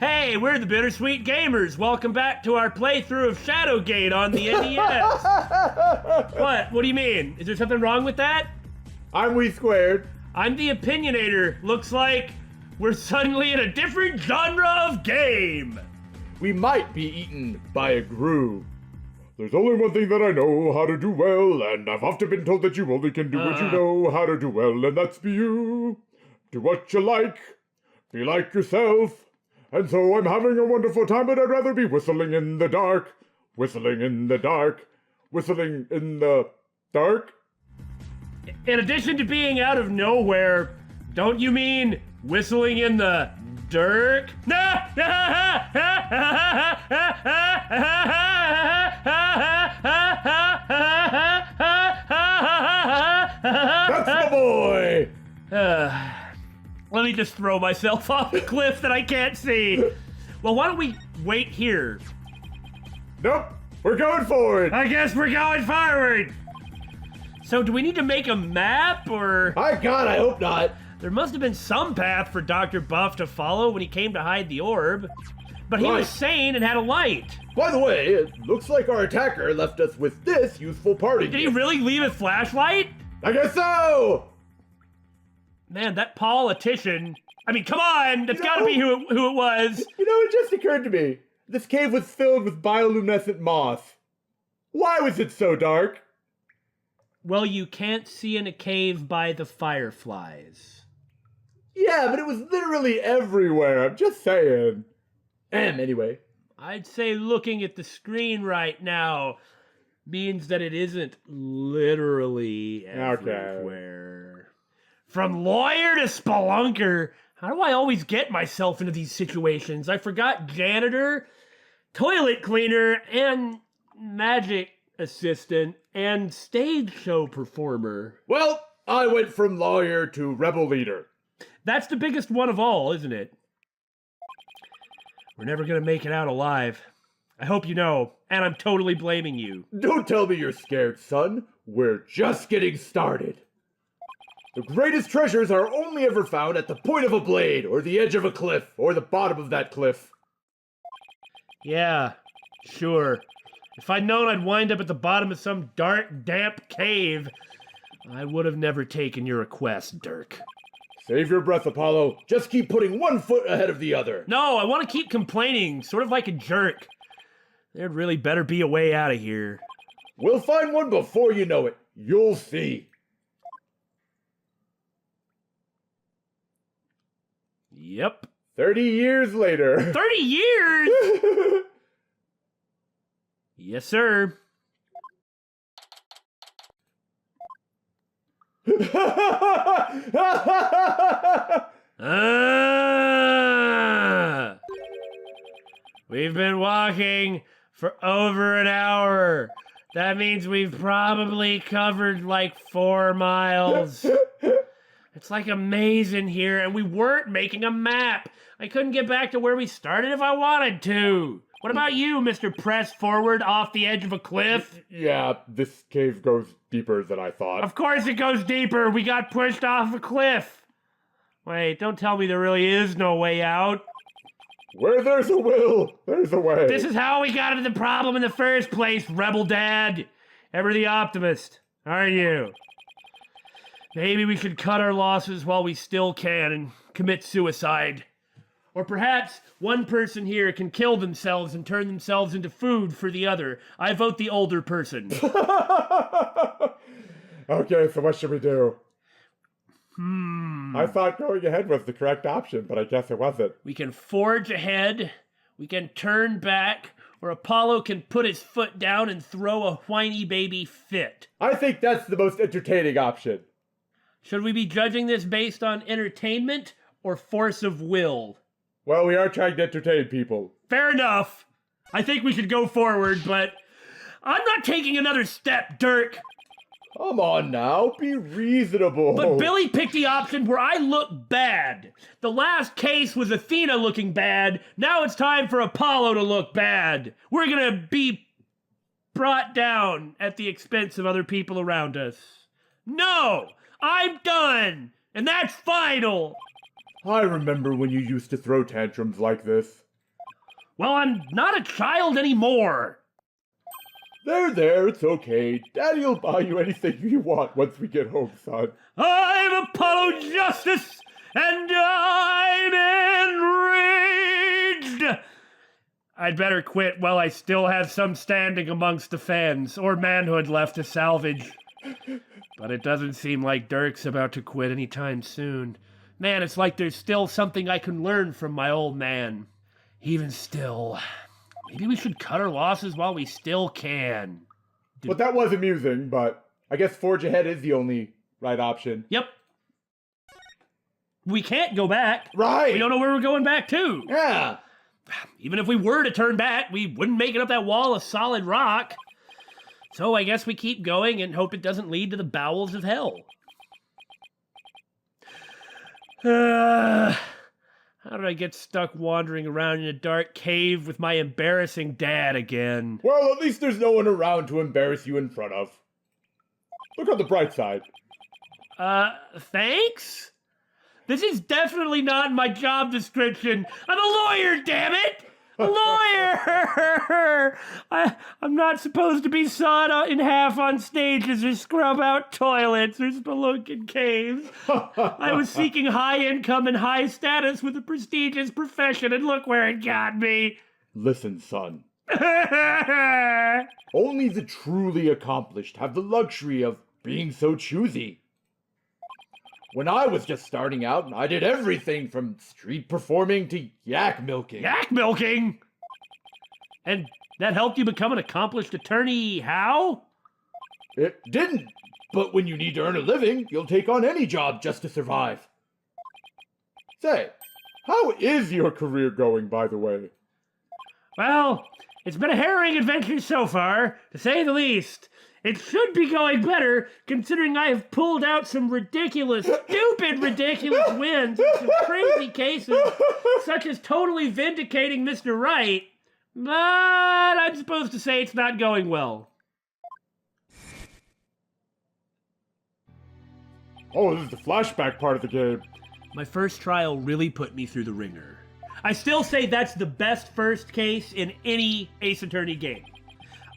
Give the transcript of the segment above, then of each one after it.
Hey, we're the Bittersweet Gamers. Welcome back to our playthrough of Shadowgate on the NES. What? What do you mean? Is there something wrong with that? I'm We Squared. I'm the Opinionator. Looks like we're suddenly in a different genre of game. We might be eaten by a grue. There's only one thing that I know how to do well, and I've often been told that you only can do what you know how to do well, and that's be you. Do what you like. Be like yourself. And so I'm having a wonderful time, but I'd rather be whistling in the dark. Whistling in the dark. Whistling in the dark. In addition to being out of nowhere, don't you mean whistling in the Dhurke? That's the boy! Let me just throw myself off a cliff that I can't see. Well, why don't we wait here? Nope, we're going forward. I guess we're going forward. So do we need to make a map, or? My God, I hope not. There must have been some path for Dr. Buff to follow when he came to hide the orb. But he was sane and had a light. By the way, it looks like our attacker left us with this useful party. Did he really leave a flashlight? I guess so! Man, that politician. I mean, come on! That's gotta be who it was. You know, it just occurred to me. This cave was filled with bioluminescent moss. Why was it so dark? Well, you can't see in a cave by the fireflies. Yeah, but it was literally everywhere. I'm just saying. Anyway. I'd say looking at the screen right now means that it isn't literally everywhere. From lawyer to spelunker, how do I always get myself into these situations? I forgot janitor, toilet cleaner, and magic assistant, and stage show performer. Well, I went from lawyer to rebel leader. That's the biggest one of all, isn't it? We're never gonna make it out alive. I hope you know, and I'm totally blaming you. Don't tell me you're scared, son. We're just getting started. The greatest treasures are only ever found at the point of a blade, or the edge of a cliff, or the bottom of that cliff. Yeah, sure. If I'd known I'd wind up at the bottom of some dark, damp cave, I would have never taken your request, Dhurke. Save your breath, Apollo. Just keep putting one foot ahead of the other. No, I want to keep complaining, sort of like a jerk. There'd really better be a way out of here. We'll find one before you know it. You'll see. Yep. 30 years later. 30 years?! Yes, sir. We've been walking for over an hour. That means we've probably covered like 4 miles. It's like a maze in here, and we weren't making a map. I couldn't get back to where we started if I wanted to. What about you, Mr. Press Forward off the edge of a cliff? Yeah, this cave goes deeper than I thought. Of course it goes deeper. We got pushed off a cliff. Wait, don't tell me there really is no way out. Where there's a will, there's a way. This is how we got into the problem in the first place, Rebel Dad. Ever the optimist, aren't you? Maybe we should cut our losses while we still can and commit suicide. Or perhaps one person here can kill themselves and turn themselves into food for the other. I vote the older person. Okay, so what should we do? I thought going ahead was the correct option, but I guess it wasn't. We can forge ahead, we can turn back, or Apollo can put his foot down and throw a whiny baby fit. I think that's the most entertaining option. Should we be judging this based on entertainment or force of will? Well, we are trying to entertain people. Fair enough. I think we should go forward, but I'm not taking another step, Dhurke. Come on now, be reasonable. But Billy picked the option where I look bad. The last case was Athena looking bad. Now it's time for Apollo to look bad. We're gonna be brought down at the expense of other people around us. No, I'm done, and that's final. I remember when you used to throw tantrums like this. Well, I'm not a child anymore. There, it's okay. Daddy'll buy you anything you want once we get home, son. I'm Apollo Justice, and I'm enraged! I'd better quit while I still have some standing amongst the fans, or manhood left to salvage. But it doesn't seem like Dhurke's about to quit anytime soon. Man, it's like there's still something I can learn from my old man. Even still, maybe we should cut our losses while we still can. But that was amusing, but I guess forge ahead is the only right option. Yep. We can't go back. Right. We don't know where we're going back to. Yeah. Even if we were to turn back, we wouldn't make it up that wall of solid rock. So I guess we keep going and hope it doesn't lead to the bowels of hell. How did I get stuck wandering around in a dark cave with my embarrassing dad again? Well, at least there's no one around to embarrass you in front of. Look on the bright side. Thanks? This is definitely not in my job description. I'm a lawyer, damn it! A lawyer! I'm not supposed to be sawed in half on stages or scrub out toilets or spelunk in caves. I was seeking high income and high status with a prestigious profession, and look where it got me. Listen, son. Only the truly accomplished have the luxury of being so choosy. When I was just starting out, I did everything from street performing to yak milking. Yak milking? And that helped you become an accomplished attorney how? It didn't, but when you need to earn a living, you'll take on any job just to survive. Say, how is your career going, by the way? Well, it's been a harrowing adventure so far, to say the least. It should be going better, considering I have pulled out some ridiculous wins in some crazy cases, such as totally vindicating Mr. Right. But I'm supposed to say it's not going well. Oh, this is the flashback part of the game. My first trial really put me through the ringer. I still say that's the best first case in any Ace Attorney game.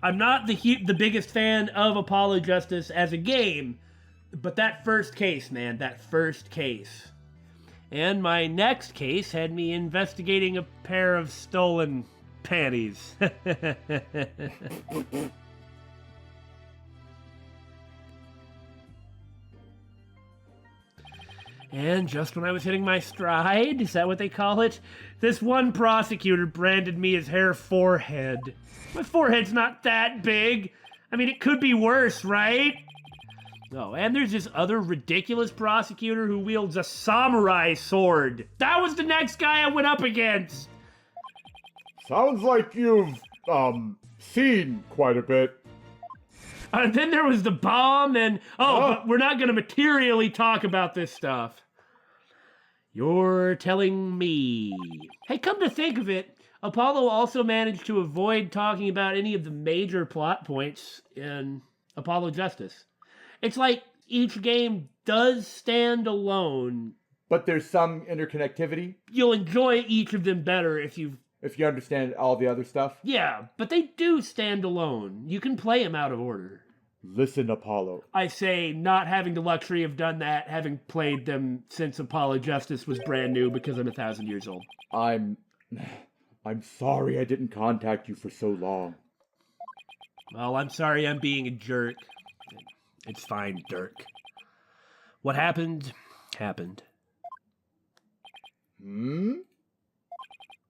I'm not the biggest fan of Apollo Justice as a game, but that first case, man, that first case. And my next case had me investigating a pair of stolen panties. And just when I was hitting my stride, is that what they call it? This one prosecutor branded me as Hair Forehead. My forehead's not that big. I mean, it could be worse, right? Oh, and there's this other ridiculous prosecutor who wields a samurai sword. That was the next guy I went up against. Sounds like you've, seen quite a bit. And then there was the bomb and... but we're not going to materially talk about this stuff. You're telling me... Hey, come to think of it, Apollo also managed to avoid talking about any of the major plot points in Apollo Justice. It's like each game does stand alone. But there's some interconnectivity? You'll enjoy each of them better if you understand all the other stuff? Yeah, but they do stand alone. You can play them out of order. Listen, Apollo. I say, not having the luxury of done that, having played them since Apollo Justice was brand new because I'm 1,000 years old. I'm sorry I didn't contact you for so long. Well, I'm sorry I'm being a jerk. It's fine, Dhurke. What happened, happened.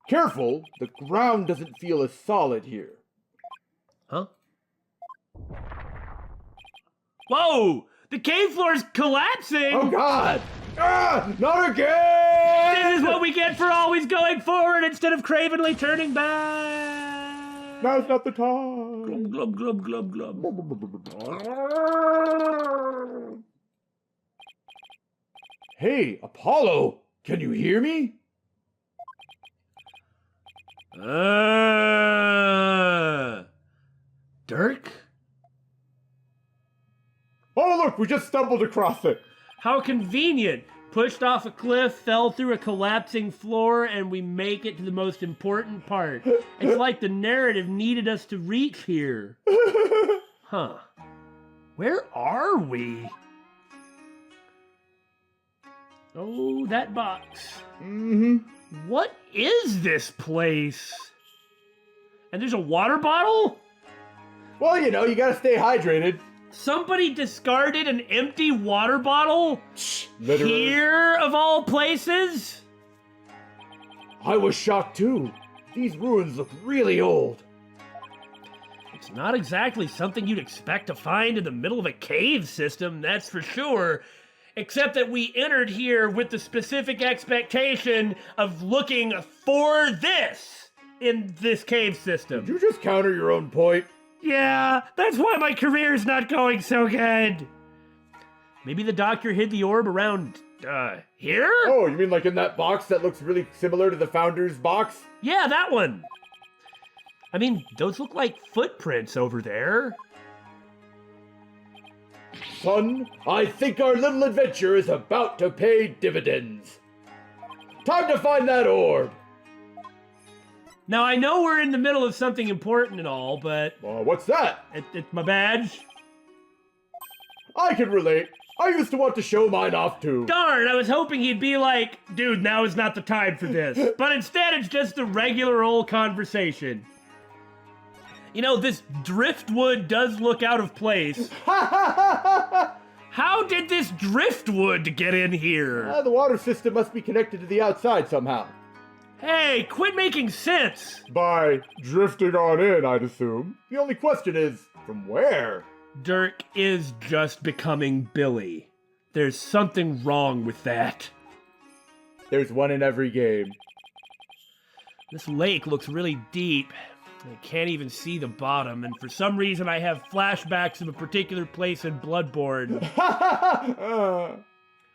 Careful, the ground doesn't feel as solid here. Huh? Whoa! The cave floor's collapsing! Oh, God! Not again! This is what we get for always going forward instead of cravenly turning back! Now's not the time! Glub, glub, glub, glub, glub. Hey, Apollo! Can you hear me? Dhurke? Oh, look, we just stumbled across it. How convenient. pushed off a cliff, fell through a collapsing floor, and we make it to the most important part. It's like the narrative needed us to reach here. Huh. Where are we? Oh, that box. Mm-hmm. What is this place? And there's a water bottle? Well, you know, you gotta stay hydrated. Somebody discarded an empty water bottle? Literally. Here, of all places? I was shocked too. These ruins look really old. It's not exactly something you'd expect to find in the middle of a cave system, that's for sure. Except that we entered here with the specific expectation of looking for this in this cave system. Did you just counter your own point? Yeah, that's why my career's not going so good. Maybe the doctor hid the orb around, here? Oh, you mean like in that box that looks really similar to the Founders box? Yeah, that one. I mean, those look like footprints over there. Son, I think our little adventure is about to pay dividends. Time to find that orb. Now, I know we're in the middle of something important and all, but What's that? it's my badge. I can relate. I used to want to show mine off too. Darn, I was hoping he'd be like, dude, now is not the time for this. But instead, it's just a regular old conversation. You know, this driftwood does look out of place. How did this driftwood get in here? The water system must be connected to the outside somehow. Hey, quit making sense. By drifting on in, I'd assume. The only question is, from where? Dhurke is just becoming Billy. There's something wrong with that. There's one in every game. This lake looks really deep. I can't even see the bottom, and for some reason I have flashbacks of a particular place in Bloodborne.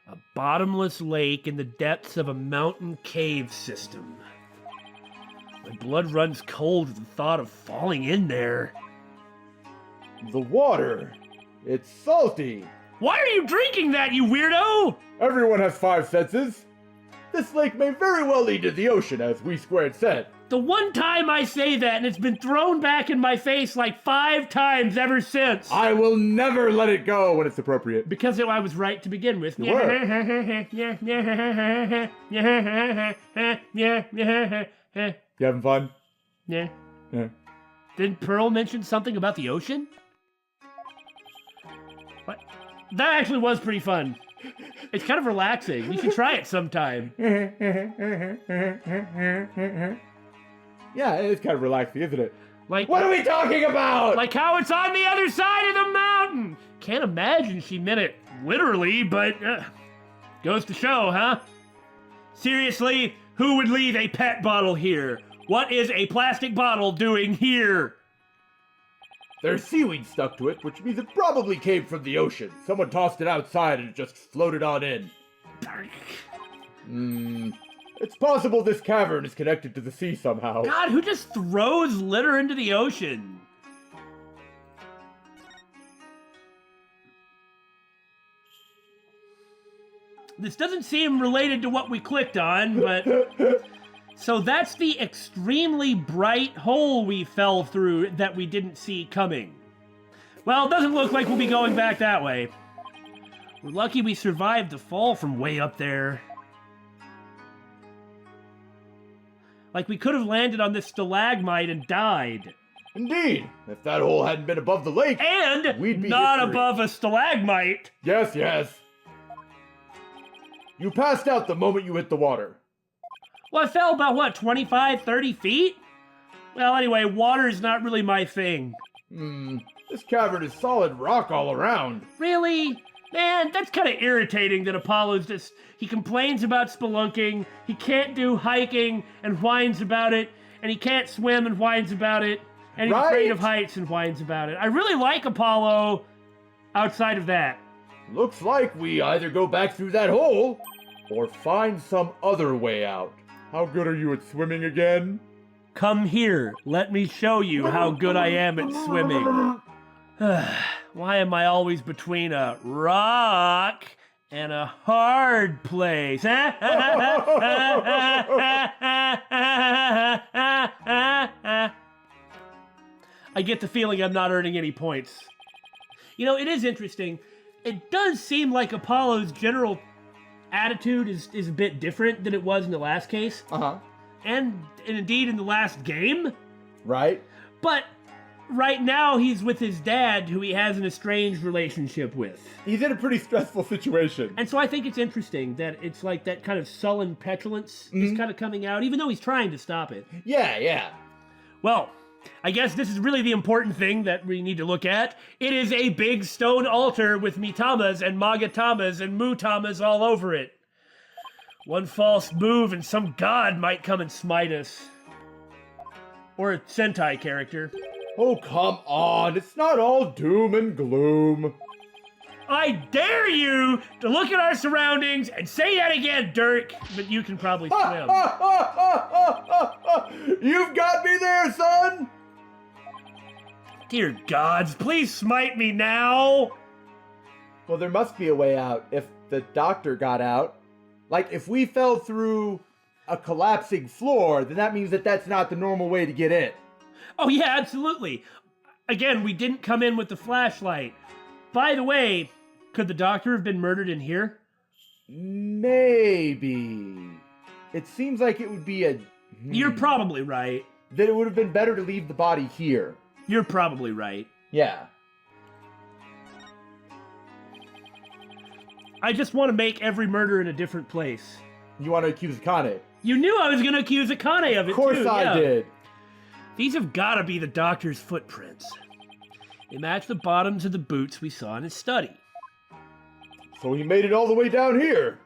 A bottomless lake in the depths of a mountain cave system. My blood runs cold at the thought of falling in there. The water. It's salty. Why are you drinking that, you weirdo? Everyone has 5 senses. This lake may very well lead to the ocean, as we squared said. The one time I say that, and it's been thrown back in my face like 5 times ever since. I will never let it go when it's appropriate. Because I was right to begin with. You were. You having fun? Yeah. Yeah. Did Pearl mention something about the ocean? What? That actually was pretty fun. It's kind of relaxing. You should try it sometime. Yeah, it's kind of relaxing, isn't it? Like, what are we talking about? Like how it's on the other side of the mountain. Can't imagine she meant it literally, but goes to show, huh? Seriously, who would leave a pet bottle here? What is a plastic bottle doing here? There's seaweed stuck to it, which means it probably came from the ocean. Someone tossed it outside and it just floated on in. It's possible this cavern is connected to the sea somehow. God, who just throws litter into the ocean? This doesn't seem related to what we clicked on, but... So that's the extremely bright hole we fell through that we didn't see coming. Well, it doesn't look like we'll be going back that way. We're lucky we survived the fall from way up there. Like we could have landed on this stalagmite and died. Indeed. If that hole hadn't been above the lake, And we'd be not history. above a stalagmite. Yes, yes. You passed out the moment you hit the water. Well, I fell about, what, 25, 30 feet? Well, anyway, water is not really my thing. This cavern is solid rock all around. Really? Man, that's kind of irritating that Apollo's just... He complains about spelunking, he can't do hiking and whines about it, and he can't swim and whines about it, and he's afraid of heights and whines about it. I really like Apollo outside of that. Looks like we either go back through that hole or find some other way out. How good are you at swimming again? Come here, let me show you how good I am at swimming. Why am I always between a rock And a hard place. I get the feeling I'm not earning any points. You know, it is interesting. It does seem like Apollo's general attitude is a bit different than it was in the last case. Uh-huh. And indeed in the last game. Right. But right now he's with his dad, who he has an estranged relationship with. He's in a pretty stressful situation. And so I think it's interesting that it's like that kind of sullen petulance is kind of coming out, even though he's trying to stop it. Yeah. Well, I guess this is really the important thing that we need to look at. It is a big stone altar with Mitamas and Magatamas and Mutamas all over it. One false move and some god might come and smite us. Or a Sentai character. Oh, come on. It's not all doom and gloom. I dare you to look at our surroundings and say that again, Dhurke. But you can probably swim. You've got me there, son! Dear gods, please smite me now! Well, there must be a way out if the doctor got out. Like, if we fell through a collapsing floor, then that means that that's not the normal way to get in. Oh yeah, absolutely. Again, we didn't come in with the flashlight. By the way, could the doctor have been murdered in here? Maybe. It seems like it would be a... You're probably right. That it would have been better to leave the body here. You're probably right. Yeah. I just want to make every murder in a different place. You want to accuse Akane? You knew I was going to accuse Akane of it, too. Of course I did. These have got to be the doctor's footprints. They match the bottoms of the boots we saw in his study. So he made it all the way down here.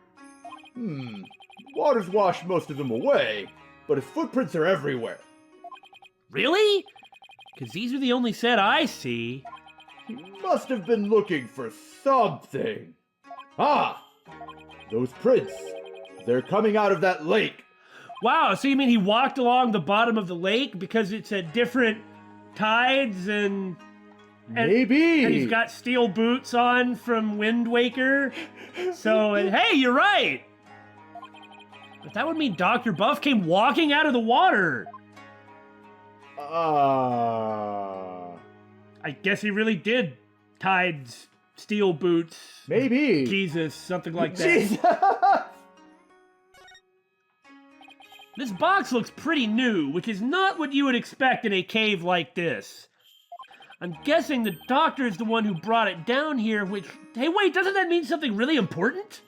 Water's washed most of them away, but his footprints are everywhere. Really? Because these are the only set I see. He must have been looking for something. Ah! Those prints. They're coming out of that lake. Wow, so you mean he walked along the bottom of the lake because it's at different tides and Maybe. And he's got steel boots on from Wind Waker. So, and hey, you're right. But that would mean Dr. Buff came walking out of the water. I guess he really did tides, steel boots. Maybe. Jesus, something like that. Jesus! This box looks pretty new, which is not what you would expect in a cave like this. I'm guessing the doctor is the one who brought it down here, which... Hey, wait, doesn't that mean something really important?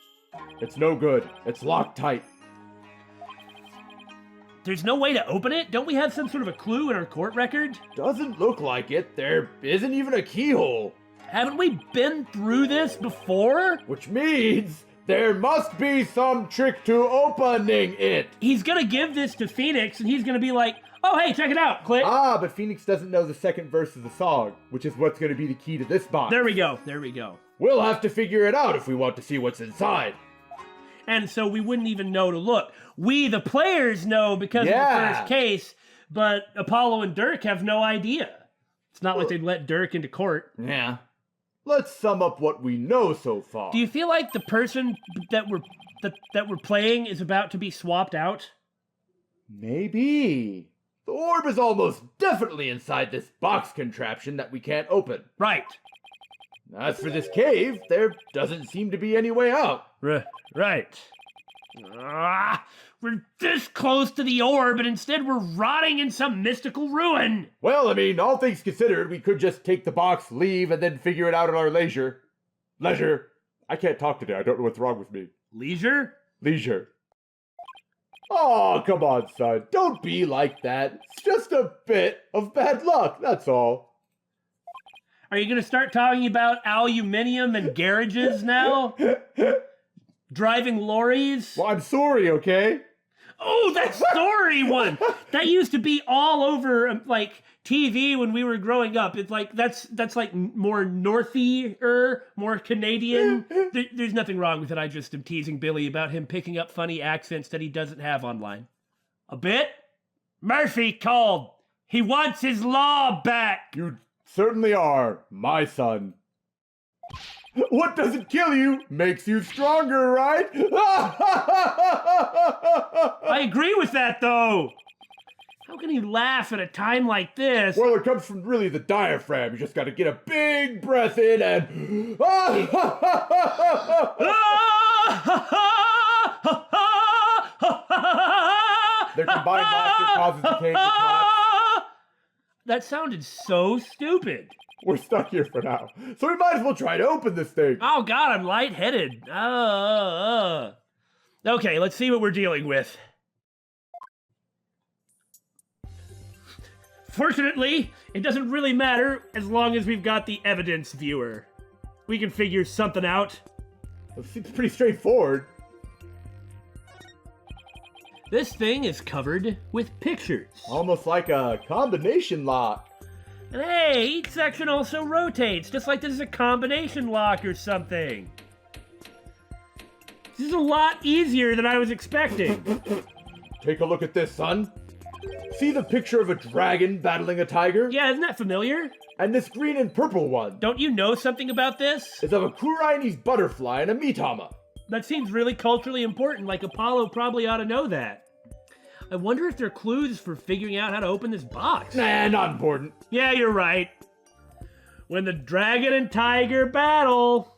It's no good. It's locked tight. There's no way to open it? Don't we have some sort of a clue in our court record? Doesn't look like it. There isn't even a keyhole. Haven't we been through this before? Which means there must be some trick to opening it. He's gonna give this to Phoenix, and he's gonna be like, oh, hey, check it out, click. But Phoenix doesn't know the second verse of the song, which is what's going to be the key to this box. There we go, there we go. We'll have to figure it out if we want to see what's inside. And so we wouldn't even know to look. We, the players, know because of the first case, but Apollo and Dhurke have no idea. It's not like they'd let Dhurke into court. Yeah. Let's sum up what we know so far. Do you feel like the person that we're playing is about to be swapped out? Maybe. The orb is almost definitely inside this box contraption that we can't open. Right. As for this cave, there doesn't seem to be any way out. Right. We're this close to the orb, and instead we're rotting in some mystical ruin. Well, I mean, all things considered, we could just take the box, leave, and then figure it out at our leisure. Leisure. I can't talk today. I don't know what's wrong with me. Leisure? Leisure. Oh, come on, son. Don't be like that. It's just a bit of bad luck, that's all. Are you going to start talking about aluminium and garages now? Driving lorries? Well, I'm sorry, okay? Oh, that story one! That used to be all over, like, TV when we were growing up. It's like, that's like more Northy-er, more Canadian. There's nothing wrong with it. I just am teasing Billy about him picking up funny accents that he doesn't have online. A bit? Murphy called. He wants his law back. You certainly are, my son. What doesn't kill you makes you stronger, right? I agree with that, though. How can he laugh at a time like this? Well, it comes from really the diaphragm. You just got to get a big breath in and... Their combined laughter causes the cave to collapse. That sounded so stupid. We're stuck here for now, so we might as well try to open this thing. Oh, God, I'm lightheaded. Okay, let's see what we're dealing with. Fortunately, it doesn't really matter as long as we've got the evidence viewer. We can figure something out. It seems pretty straightforward. This thing is covered with pictures. Almost like a combination lock. And hey, each section also rotates, just like this is a combination lock or something. This is a lot easier than I was expecting. Take a look at this, son. See the picture of a dragon battling a tiger? Yeah, isn't that familiar? And this green and purple one Don't you know something about this? is of a Kurai's butterfly and a mitama. That seems really culturally important, like Apollo probably ought to know that. I wonder if there are clues for figuring out how to open this box. Nah, not important. Yeah, you're right. When the dragon and tiger battle,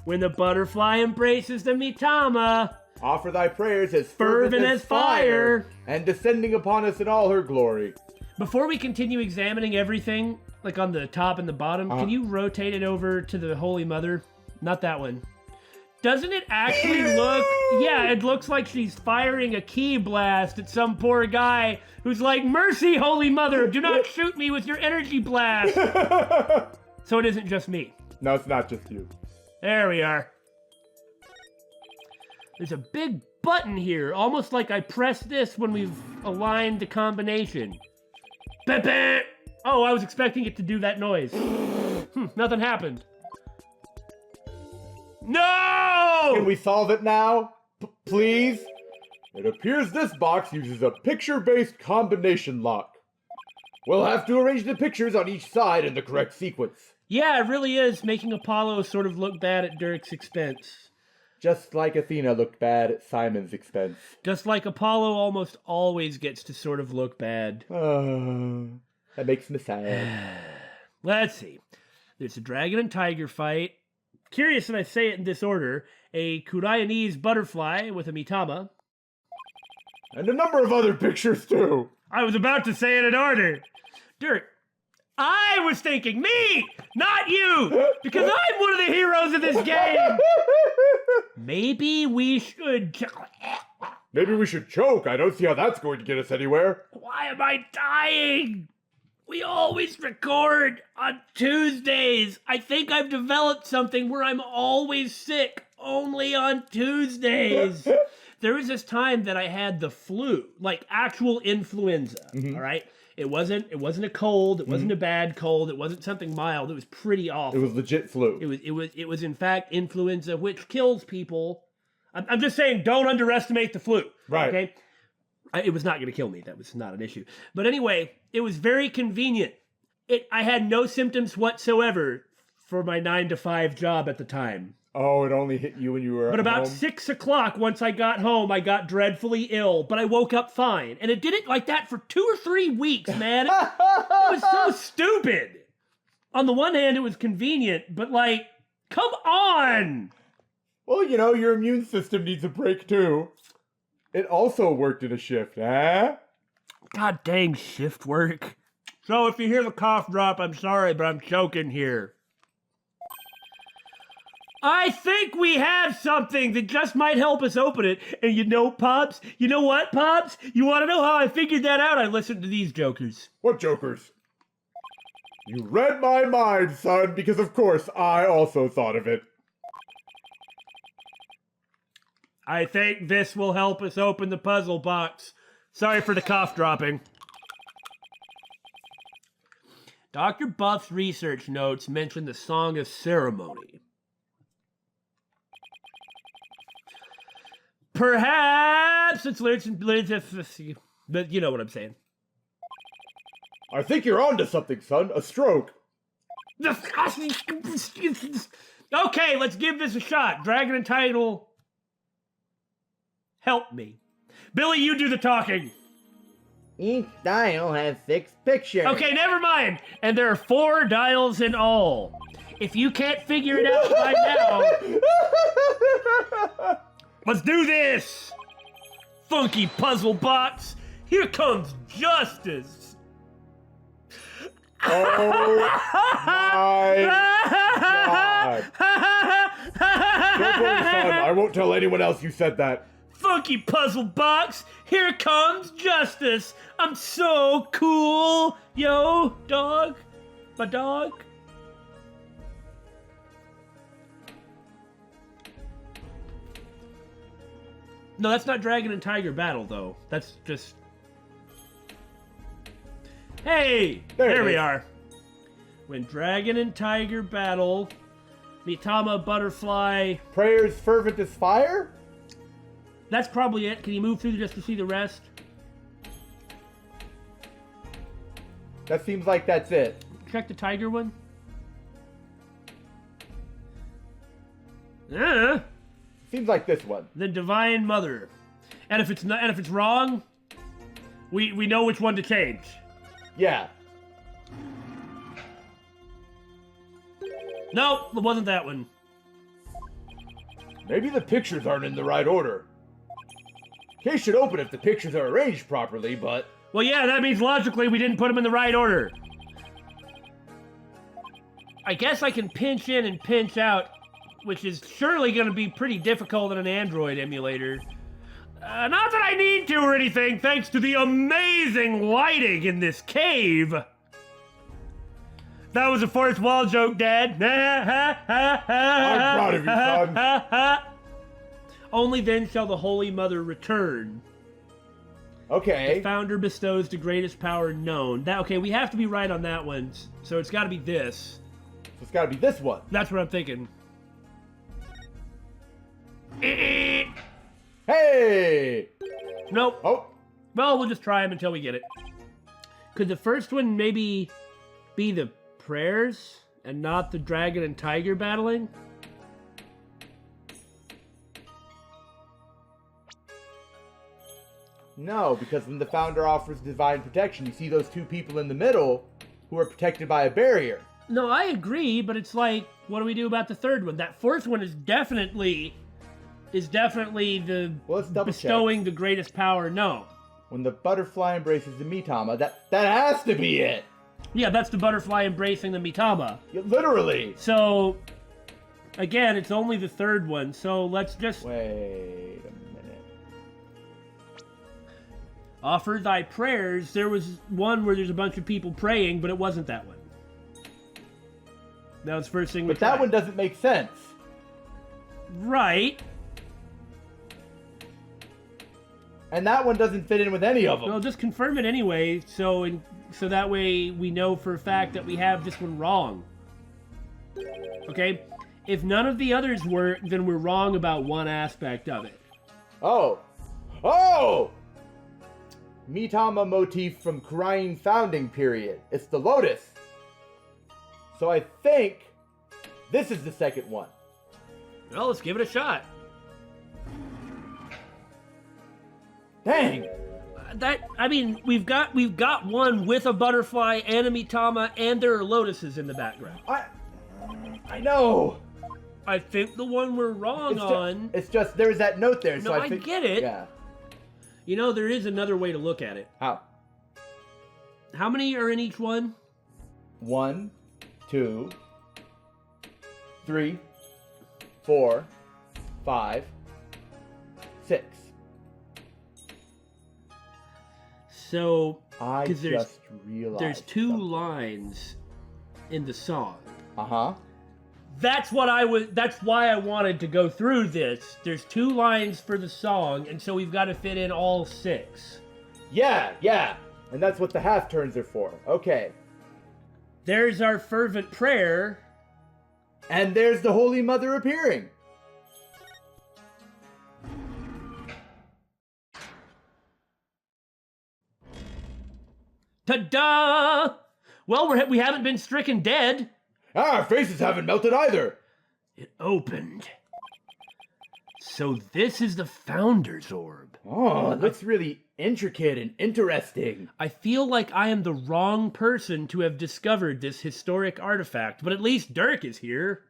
when the butterfly embraces the mitama, Offer thy prayers as fervent as fire, and descending upon us in all her glory. Before we continue examining everything, like on the top and the bottom, can you rotate it over to the Holy Mother? Not that one. Doesn't it actually look... Yeah, it looks like she's firing a key blast at some poor guy who's like, "Mercy, Holy Mother, do not shoot me with your energy blast." So it isn't just me. No, it's not just you. There we are. There's a big button here, almost like I pressed this when we've aligned the combination. Ba-ba! Oh, I was expecting it to do that noise. Nothing happened. No! Can we solve it now? Please? It appears this box uses a picture-based combination lock. We'll have to arrange the pictures on each side in the correct sequence. Yeah, it really is making Apollo sort of look bad at Dhurke's expense. Just like Athena looked bad at Simon's expense. Just like Apollo almost always gets to sort of look bad. That makes me sad. Let's see. There's a dragon and tiger fight. Curious that I say it in this order. A Kuraianese butterfly with a mitama. And a number of other pictures, too. I was about to say it in order. Dhurke, I was thinking me, not you, because I'm one of the heroes of this game. Maybe we should... Maybe we should choke. I don't see how that's going to get us anywhere. Why am I dying? We always record on Tuesdays. I think I've developed something where I'm always sick, only on Tuesdays. There was this time that I had the flu, like actual influenza, all right? It wasn't a cold, it wasn't a bad cold, it wasn't something mild, it was pretty awful. It was legit flu. It was in fact influenza, which kills people. I'm just saying, don't underestimate the flu. Right. Okay? It was not going to kill me. That was not an issue. But anyway, it was very convenient. I had no symptoms whatsoever for my 9-to-5 job at the time. Oh, it only hit you when you were But at about home? 6 o'clock, once I got home, I got dreadfully ill, but I woke up fine. And it did it like that for 2 or 3 weeks, man. It was so stupid. On the one hand, it was convenient, but like, come on! Well, you know, your immune system needs a break, too. It also worked in a shift, eh? God dang shift work. So if you hear the cough drop, I'm sorry, but I'm choking here. I think we have something that just might help us open it. And you know, Pops? You know what, Pops? You want to know how I figured that out? I listened to these jokers. What jokers? You read my mind, son, because of course I also thought of it. I think this will help us open the puzzle box. Sorry for the cough dropping. Dr. Buff's research notes mention the Song of Ceremony. Perhaps it's but you know what I'm saying. I think you're onto something, son. A stroke. It Okay, let's give this a shot. Dragon and Title, help me. Billy, you do the talking. Each dial has 6 pictures. Okay, never mind. And there are 4 dials in all. If you can't figure it out by now, let's do this. Funky puzzle box. Here comes justice. Oh my God. Don't worry, son. I won't tell anyone else you said that. Funky puzzle box. Here comes justice. I'm so cool. Yo, dog. My dog. No, that's not Dragon and Tiger battle, though. That's just... Hey! There we are. When Dragon and Tiger battle, Mitama, Butterfly... Prayers fervent as fire? That's probably it. Can you move through just to see the rest? That seems like that's it. Check the Tiger one. Seems like this one. The Divine Mother. And if it's not, and if it's wrong, we know which one to change. Yeah. No, it wasn't that one. Maybe the pictures aren't in the right order. Case should open if the pictures are arranged properly, but... Well, yeah, that means logically we didn't put them in the right order. I guess I can pinch in and pinch out, which is surely going to be pretty difficult in an Android emulator. Not that I need to or anything, thanks to the amazing lighting in this cave. That was a fourth wall joke, Dad. I'm proud of you, son. Only then shall the Holy Mother return. Okay. The founder bestows the greatest power known. Okay, we have to be right on that one, so it's got to be this. So it's got to be this one. That's what I'm thinking. Hey! Nope. Oh. Well, we'll just try them until we get it. Could the first one maybe be the prayers and not the dragon and tiger battling? No, because when the founder offers divine protection, you see those 2 people in the middle who are protected by a barrier. No, I agree, but it's like, what do we do about the third one? That fourth one is definitely the Well, let's double bestowing check. the greatest power known. When the butterfly embraces the Mitama, that has to be it. Yeah, that's the butterfly embracing the Mitama. Yeah, literally. So, again, it's only the third one, so let's just... Wait a minute. Offer thy prayers. There was one where there's a bunch of people praying, but it wasn't that one. That was the first thing we But that tried. one doesn't make sense. Right. And that one doesn't fit in with any of them. Well, just confirm it anyway, so that way we know for a fact that we have this one wrong. Okay? If none of the others were, then we're wrong about one aspect of it. Oh! Mitama motif from Korean founding period. It's the lotus. So I think this is the second one. Well, let's give it a shot. Dang! We've got one with a butterfly and a Mitama, and there are lotuses in the background. I know. I think the one we're wrong on... It's just, there's that note there, so No, I think... I get it. Yeah. You know, there is another way to look at it. How? How many are in each one? 1, 2, 3, 4, 5, 6. So, I 'cause just realized there's 2 something. lines in the song. Uh-huh. That's why I wanted to go through this. There's 2 lines for the song, and so we've got to fit in all 6. Yeah. And that's what the half turns are for. Okay. There's our fervent prayer. And there's the Holy Mother appearing. Ta-da! Well, we haven't been stricken dead. Our faces haven't melted either. It opened. So this is the Founders Orb. Oh, it looks really intricate and interesting. I feel like I am the wrong person to have discovered this historic artifact, but at least Dhurke is here.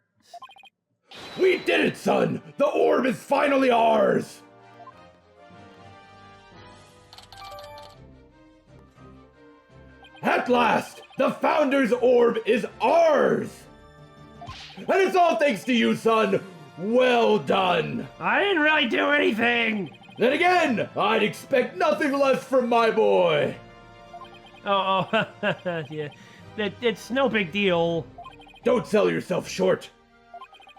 We did it, son! The orb is finally ours! At last, the Founders Orb is ours! And it's all thanks to you, son! Well done! I didn't really do anything! Then again, I'd expect nothing less from my boy! Oh, yeah. It's no big deal. Don't sell yourself short.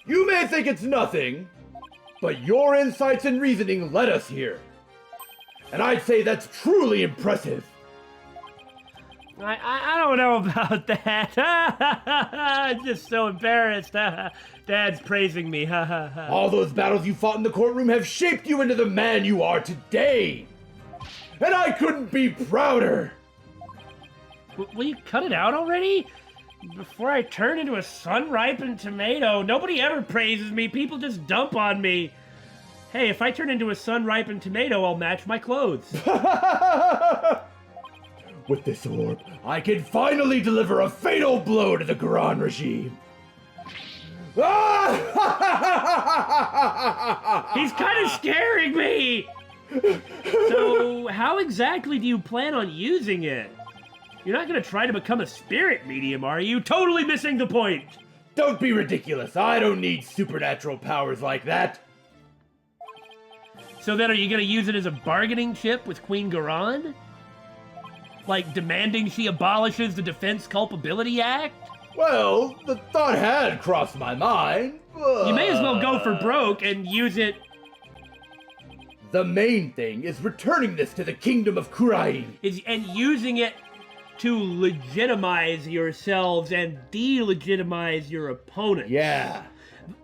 You may think it's nothing, but your insights and reasoning led us here. And I'd say that's truly impressive. I don't know about that. I'm just so embarrassed. Dad's praising me. All those battles you fought in the courtroom have shaped you into the man you are today. And I couldn't be prouder. Will you cut it out already? Before I turn into a sun-ripened tomato, nobody ever praises me. People just dump on me. Hey, if I turn into a sun-ripened tomato, I'll match my clothes. With this orb, I can finally deliver a fatal blow to the Quran regime. He's kind of scaring me! So, how exactly do you plan on using it? You're not going to try to become a spirit medium, are you? Totally missing the point! Don't be ridiculous. I don't need supernatural powers like that. So then are you going to use it as a bargaining chip with Queen Garan? Like demanding she abolishes the Defense Culpability Act? Well, the thought had crossed my mind, but... You may as well go for broke and use it... The main thing is returning this to the Kingdom of Kurain. And using it to legitimize yourselves and delegitimize your opponents. Yeah.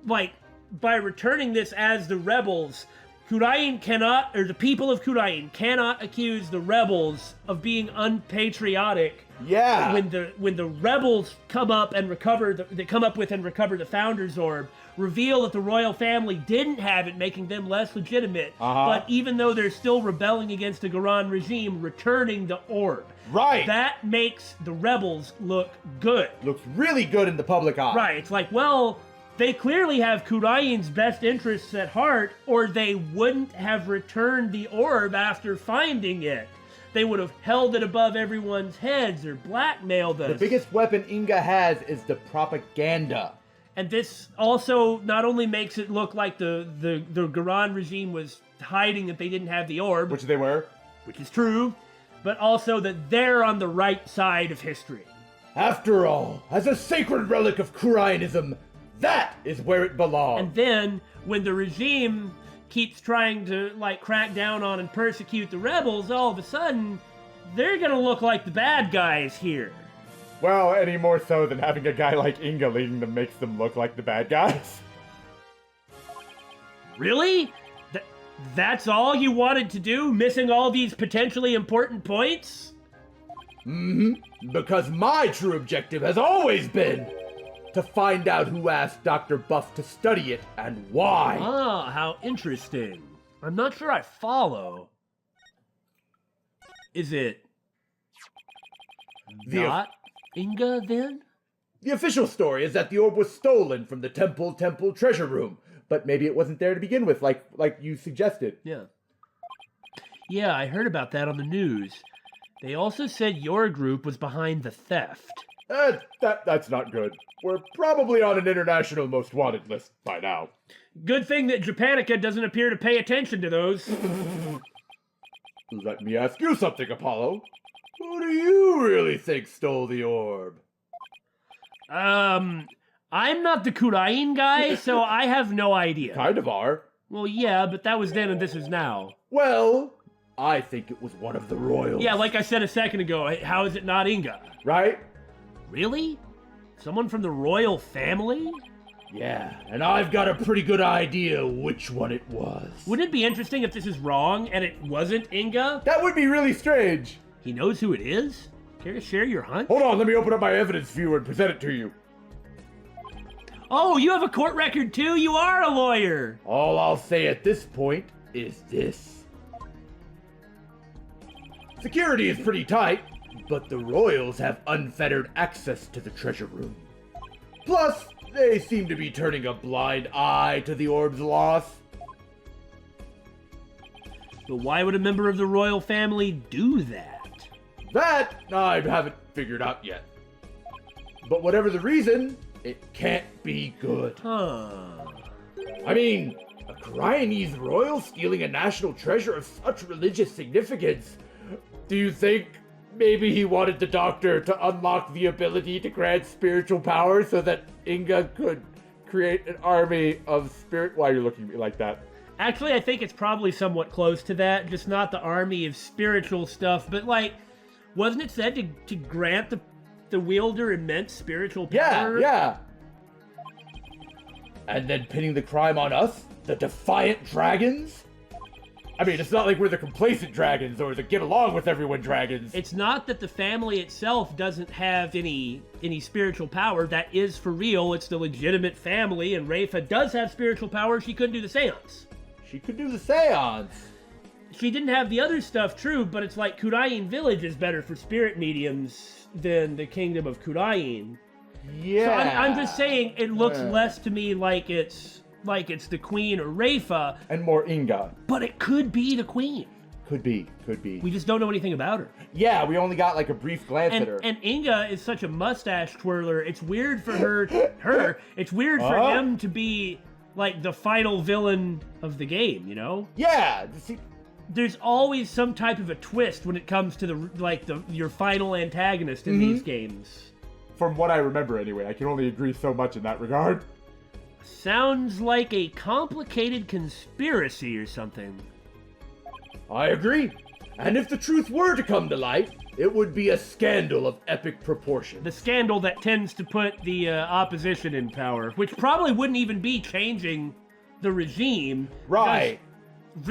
Like, by returning this as the rebels, Kurain cannot, or the people of Kurain cannot accuse the rebels of being unpatriotic. Yeah. When the rebels come up and recover, they come up with and recover the Founders Orb, reveal that the royal family didn't have it, making them less legitimate. But even though they're still rebelling against the Garan regime, returning the orb. Right. That makes the rebels look good. Looks really good in the public eye. Right. It's like, well, they clearly have Kurain's best interests at heart, or they wouldn't have returned the orb after finding it. They would have held it above everyone's heads or blackmailed us. The biggest weapon Inga has is the propaganda. And this also not only makes it look like the Garan regime was hiding that they didn't have the orb, Which they were. which is true, but also that they're on the right side of history. After all, as a sacred relic of Kurainism, that is where it belongs. And then, when the regime keeps trying to, like, crack down on and persecute the rebels, all of a sudden, they're gonna look like the bad guys here. Well, any more so than having a guy like Inga leading them makes them look like the bad guys. Really? That's all you wanted to do? Missing all these potentially important points? Because my true objective has always been to find out who asked Dr. Buff to study it and why. Ah, how interesting. I'm not sure I follow. Is it not Inga, then? The official story is that the orb was stolen from the temple treasure room, but maybe it wasn't there to begin with, like you suggested. Yeah. Yeah, I heard about that on the news. They also said your group was behind the theft. That's not good. We're probably on an international most wanted list by now. Good thing that Japanica doesn't appear to pay attention to those. Let me ask you something, Apollo. Who do you really think stole the orb? I'm not the Kurain guy, so I have no idea. Kind of are. Well, yeah, but that was then and this is now. Well, I think it was one of the royals. Yeah, like I said a second ago, how is it not Inga? Right? Really? Someone from the royal family? Yeah, and I've got a pretty good idea which one it was. Wouldn't it be interesting if this is wrong and it wasn't Inga? That would be really strange. He knows who it is? Care to share your hunch? Hold on, let me open up my evidence viewer and present it to you. Oh, you have a court record too? You are a lawyer! All I'll say at this point is this. Security is pretty tight, but the royals have unfettered access to the treasure room. Plus, they seem to be turning a blind eye to the orb's loss. But why would a member of the royal family do that? That I haven't figured out yet. But whatever the reason, it can't be good. Huh. I mean, a Cryanese royal stealing a national treasure of such religious significance. Do you think maybe he wanted the doctor to unlock the ability to grant spiritual power so that Inga could create an army of spirit? Why are you looking at me like that? Actually, I think it's probably somewhat close to that, just not the army of spiritual stuff, but like, wasn't it said to grant the wielder immense spiritual power? Yeah. And then pinning the crime on us, the defiant dragons? I mean, it's not like we're the complacent dragons or the get along with everyone dragons. It's not that the family itself doesn't have any spiritual power. That is for real. It's the legitimate family, and Rafa does have spiritual power. She couldn't do the seance. She could do the seance. She didn't have the other stuff, true, but it's like Kudain Village is better for spirit mediums than the Kingdom of Kudain. Yeah. So I'm just saying, it looks less to me like it's the Queen or Rafa. And more Inga. But it could be the Queen. Could be. We just don't know anything about her. Yeah, we only got like a brief glance at her. And Inga is such a mustache twirler. It's weird for it's weird for him to be like the final villain of the game, you know? Yeah. See, there's always some type of a twist when it comes to your final antagonist in these games. From what I remember anyway, I can only agree so much in that regard. Sounds like a complicated conspiracy or something. I agree. And if the truth were to come to light, it would be a scandal of epic proportions. The scandal that tends to put the opposition in power, which probably wouldn't even be changing the regime. Right. Just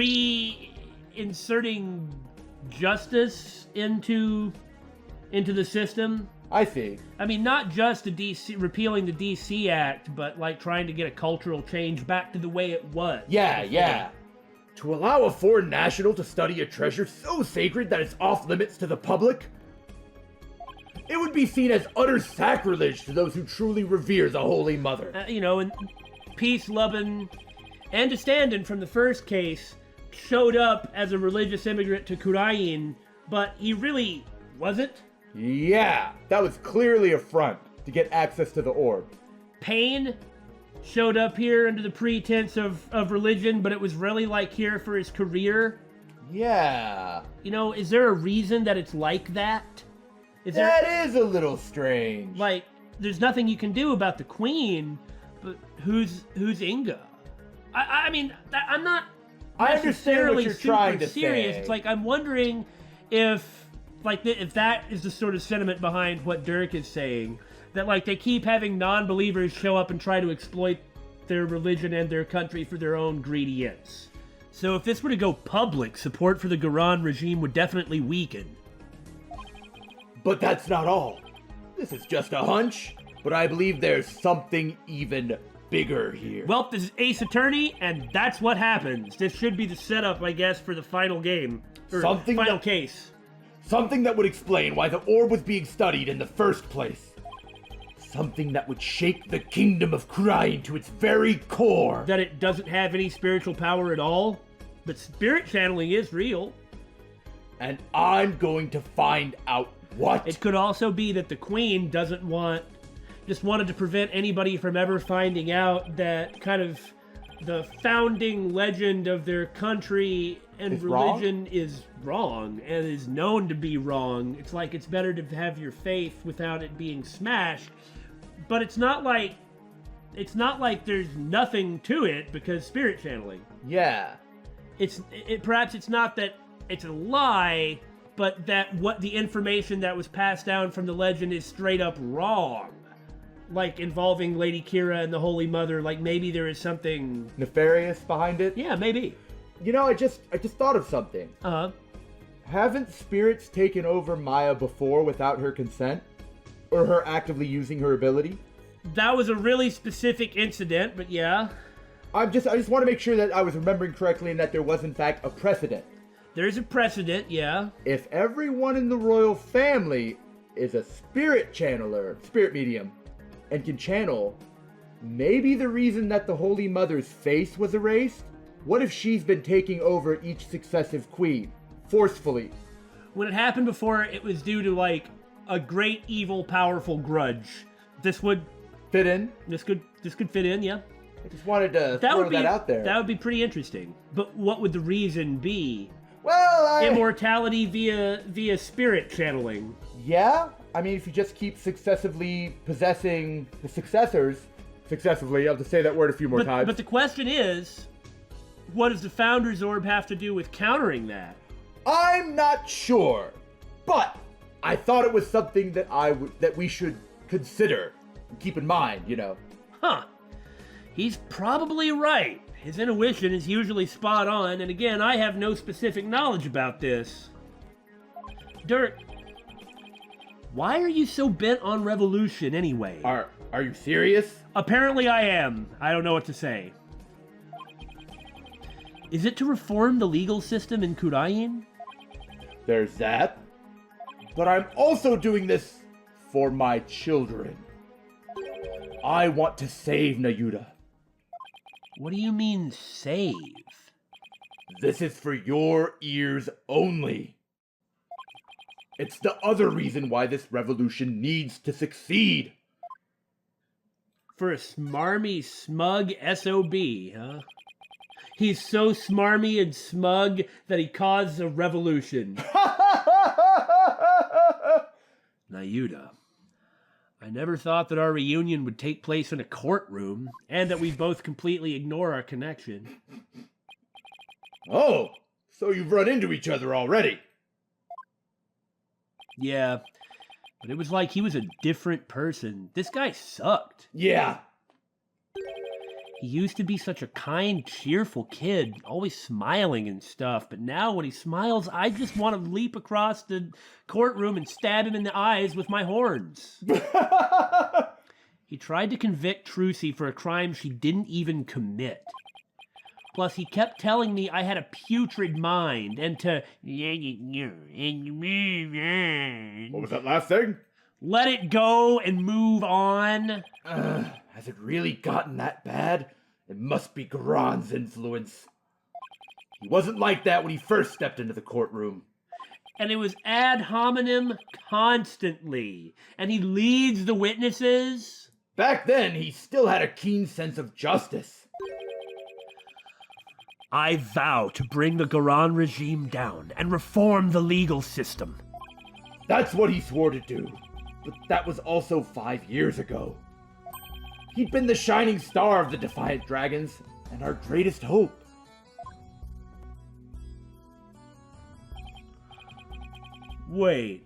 reinserting justice into the system. I see. I mean, not just repealing the DC Act, but like trying to get a cultural change back to the way it was. Yeah. To allow a foreign national to study a treasure so sacred that it's off limits to the public, it would be seen as utter sacrilege to those who truly revere the Holy Mother. And peace-loving and standing from the first case showed up as a religious immigrant to Kurain, but he really wasn't. Yeah, that was clearly a front to get access to the orb. Pain showed up here under the pretense of religion, but it was really like here for his career. Yeah. Is there a reason that it's like that? That is a little strange. Like, there's nothing you can do about the Queen, but who's Inga? I mean, I'm not necessarily super serious. It's like, I'm wondering if that is the sort of sentiment behind what Dhurke is saying. That, like, they keep having non-believers show up and try to exploit their religion and their country for their own greedy ends. So if this were to go public, support for the Garan regime would definitely weaken. But that's not all. This is just a hunch, but I believe there's something even bigger here. Well, this is Ace Attorney, and that's what happens. This should be the setup, I guess, for the final game. Or final case. Something that would explain why the orb was being studied in the first place. Something that would shake the kingdom of Kurain to its very core. That it doesn't have any spiritual power at all? But spirit channeling is real. And I'm going to find out what. It could also be that the Queen just wanted to prevent anybody from ever finding out that kind of the founding legend of their country and religion is wrong and is known to be wrong. It's like it's better to have your faith without it being smashed. But it's not like there's nothing to it because spirit channeling. Yeah. Perhaps it's not that it's a lie, but that what the information that was passed down from the legend is straight up wrong. Like involving Lady Kira and the Holy Mother, like maybe there is something nefarious behind it? Yeah, maybe. I just thought of something. Uh-huh. Haven't spirits taken over Maya before without her consent? Or her actively using her ability? That was a really specific incident, but yeah. I just want to make sure that I was remembering correctly and that there was in fact a precedent. There's a precedent, yeah. If everyone in the royal family is a spirit channeler, spirit medium, and can channel, maybe the reason that the Holy Mother's face was erased? What if she's been taking over each successive queen, forcefully? When it happened before, it was due to, like, a great, evil, powerful grudge. This would... Fit in? This could fit in, yeah. I just wanted to throw that out there. That would be pretty interesting. But what would the reason be? Well, Immortality via spirit channeling. Yeah? I mean, if you just keep successively possessing the successors, successively, I'll just say that word a few more times. But the question is, what does the Founders Orb have to do with countering that? I'm not sure, but I thought it was something that we should consider, keep in mind, you know. Huh. He's probably right. His intuition is usually spot on, and again, I have no specific knowledge about this. Dhurke, why are you so bent on revolution anyway? Are you serious? Apparently I am. I don't know what to say. Is it to reform the legal system in Kurain? There's that. But I'm also doing this for my children. I want to save Nayuta. What do you mean, save? This is for your ears only. It's the other reason why this revolution needs to succeed. For a smarmy, smug SOB, huh? He's so smarmy and smug that he caused a revolution. Nayuta, I never thought that our reunion would take place in a courtroom, and that we both completely ignore our connection. Oh, so you've run into each other already. Yeah, but it was like he was a different person. This guy sucked. Yeah. He used to be such a kind, cheerful kid, always smiling and stuff, but now when he smiles, I just want to leap across the courtroom and stab him in the eyes with my horns. He tried to convict Trucy for a crime she didn't even commit. Plus, he kept telling me I had a putrid mind, and to... What was that last thing? Let it go and move on. Has it really gotten that bad? It must be Garan's influence. He wasn't like that when he first stepped into the courtroom. And it was ad hominem constantly. And he leads the witnesses. Back then, he still had a keen sense of justice. I vow to bring the Garan regime down and reform the legal system. That's what he swore to do. But that was also 5 years ago. He'd been the shining star of the Defiant Dragons, and our greatest hope. Wait,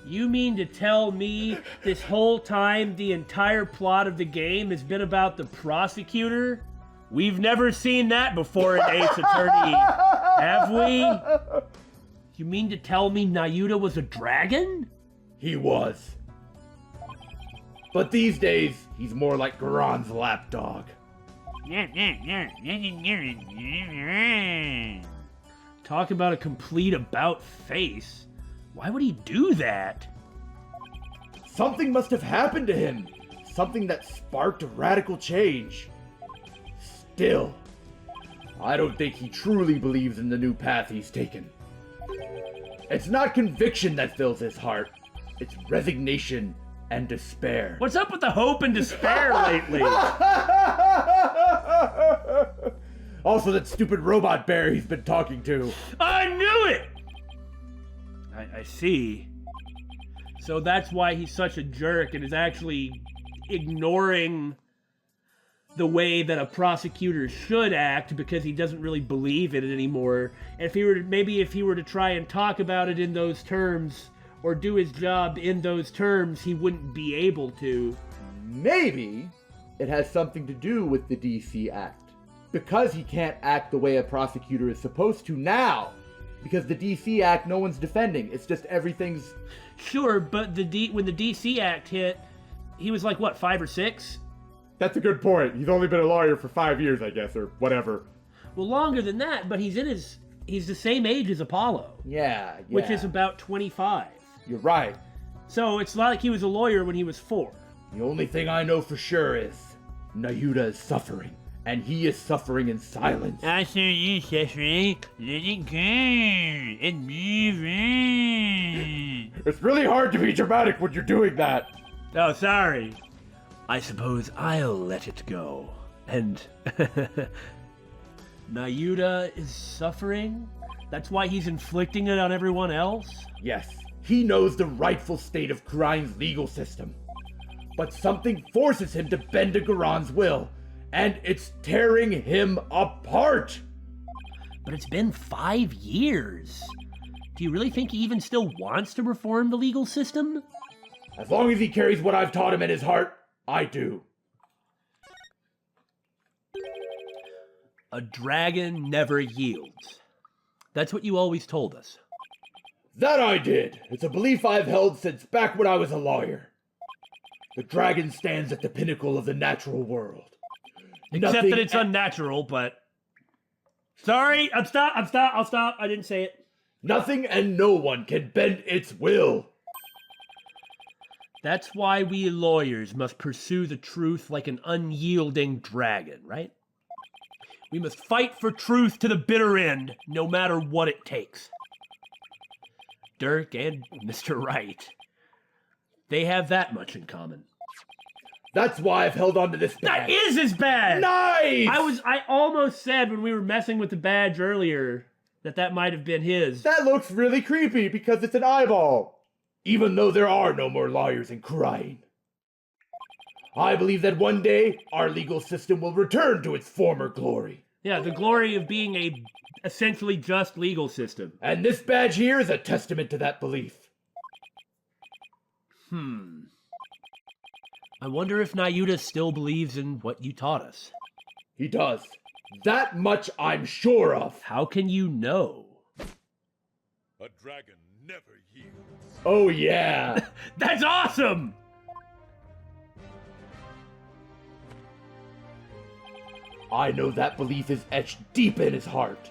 you mean to tell me this whole time the entire plot of the game has been about the prosecutor? We've never seen that before in Ace Attorney, have we? You mean to tell me Nayuta was a dragon? He was. But these days, he's more like Garan's lapdog. Talk about a complete about-face. Why would he do that? Something must have happened to him. Something that sparked a radical change. Still, I don't think he truly believes in the new path he's taken. It's not conviction that fills his heart. It's resignation and despair. What's up with the hope and despair lately? Also, that stupid robot bear he's been talking to. I knew it! I see. So that's why he's such a jerk and is actually ignoring the way that a prosecutor should act because he doesn't really believe in it anymore. And if he were to try and talk about it in those terms, or do his job in those terms, he wouldn't be able to. Maybe it has something to do with the DC Act. Because he can't act the way a prosecutor is supposed to now. Because the DC Act, no one's defending. It's just everything's... Sure, but when the DC Act hit, he was like, what, 5 or 6? That's a good point. He's only been a lawyer for 5 years, I guess, or whatever. Well, longer than that, but he's the same age as Apollo. Yeah. Which is about 25. You're right. So it's not like he was a lawyer when he was 4. The only thing I know for sure is Nayuta is suffering, and he is suffering in silence. I saw you suffering. Let it go and move on. It's really hard to be dramatic when you're doing that. Oh, sorry. I suppose I'll let it go. And Nayuta is suffering? That's why he's inflicting it on everyone else? Yes, he knows the rightful state of Garine's legal system. But something forces him to bend to Garon's will, and it's tearing him apart. But it's been 5 years. Do you really think he even still wants to reform the legal system? As long as he carries what I've taught him in his heart, I do. A dragon never yields. That's what you always told us. That I did. It's a belief I've held since back when I was a lawyer. The dragon stands at the pinnacle of the natural world. Except that it's unnatural, but... Sorry, I'll stop. I didn't say it. Nothing and no one can bend its will. That's why we lawyers must pursue the truth like an unyielding dragon, right? We must fight for truth to the bitter end, no matter what it takes. Dhurke and Mr. Wright, they have that much in common. That's why I've held on to this badge. That is his badge! Nice! I almost said when we were messing with the badge earlier that might have been his. That looks really creepy because it's an eyeball. Even though there are no more lawyers in Garine. I believe that one day our legal system will return to its former glory. Yeah, the glory of being a essentially just legal system. And this badge here is a testament to that belief. I wonder if Nayuta still believes in what you taught us. He does. That much I'm sure of. How can you know? A dragon never yields. Oh yeah. That's awesome! I know that belief is etched deep in his heart.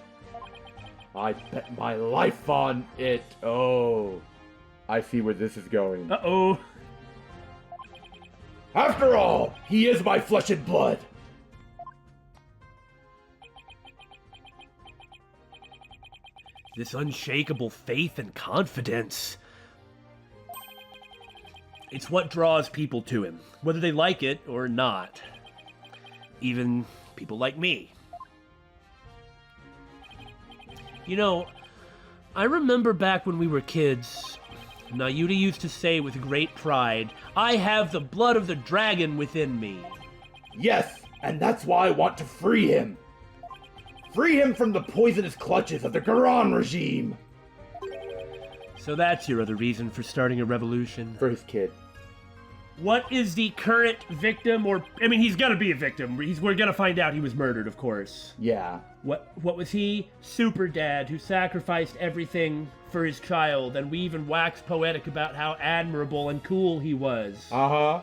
I bet my life on it. Oh, I see where this is going. Uh-oh. After all, he is my flesh and blood. This unshakable faith and confidence. It's what draws people to him, whether they like it or not. Even people like me. You know, I remember back when we were kids, Nayuta used to say with great pride, "I have the blood of the dragon within me." Yes, and that's why I want to free him. Free him from the poisonous clutches of the Garon regime. So that's your other reason for starting a revolution? For his kid. What is the current victim, he's gonna be a victim. We're gonna find out he was murdered, of course. Yeah. What was he? Super dad who sacrificed everything for his child, and we even waxed poetic about how admirable and cool he was. Uh-huh.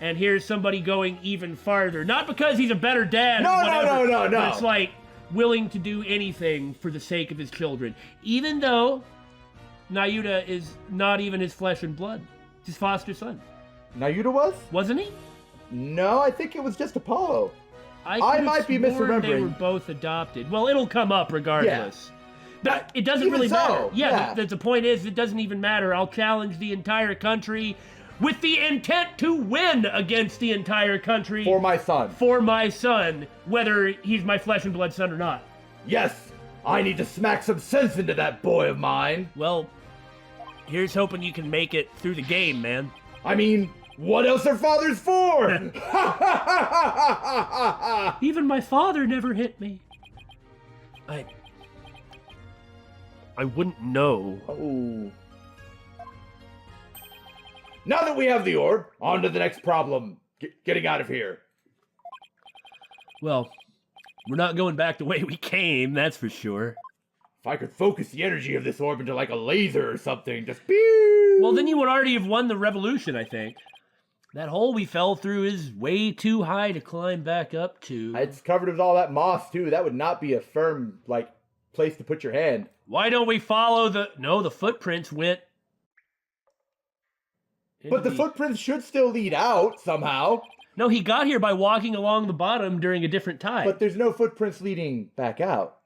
And here's somebody going even farther. Not because he's a better dad. No. But it's like willing to do anything for the sake of his children. Even though Nayuta is not even his flesh and blood. It's his foster son. Nayuta was? Wasn't he? No, I think it was just Apollo. I could've might be sworn misremembering. They were both adopted. Well, it'll come up regardless. But it doesn't Even really so, matter. yeah. The point is, it doesn't even matter. I'll challenge the entire country with the intent to win against the entire country. For my son. For my son, whether he's my flesh and blood son or not. Yes, I need to smack some sense into that boy of mine. Well, here's hoping you can make it through the game, man. I mean, what else are fathers for? Even my father never hit me. I wouldn't know. Oh. Now that we have the orb, on to the next problem. Getting out of here. Well, we're not going back the way we came, that's for sure. If I could focus the energy of this orb into like a laser or something, just pew! Well, then you would already have won the revolution, I think. That hole we fell through is way too high to climb back up to. It's covered with all that moss, too. That would not be a firm, place to put your hand. Why don't we follow the footprints went... But the footprints should still lead out somehow. No, he got here by walking along the bottom during a different tide. But there's no footprints leading back out.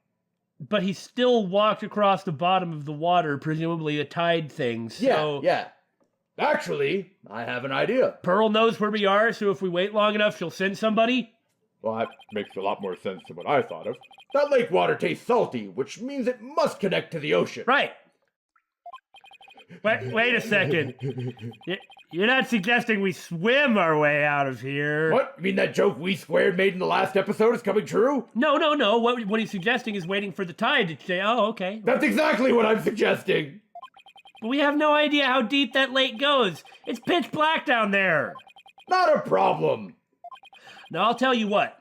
But he still walked across the bottom of the water, presumably a tide thing, so... Yeah. Actually, I have an idea. Pearl knows where we are, so if we wait long enough, she'll send somebody? Well, that makes a lot more sense than what I thought of. That lake water tastes salty, which means it must connect to the ocean. Right. Wait a second. You're not suggesting we swim our way out of here? What? You mean that joke we squared made in the last episode is coming true? No. What he's suggesting is waiting for the tide to say, oh, okay. That's exactly what I'm suggesting. But we have no idea how deep that lake goes. It's pitch black down there. Not a problem. Now, I'll tell you what.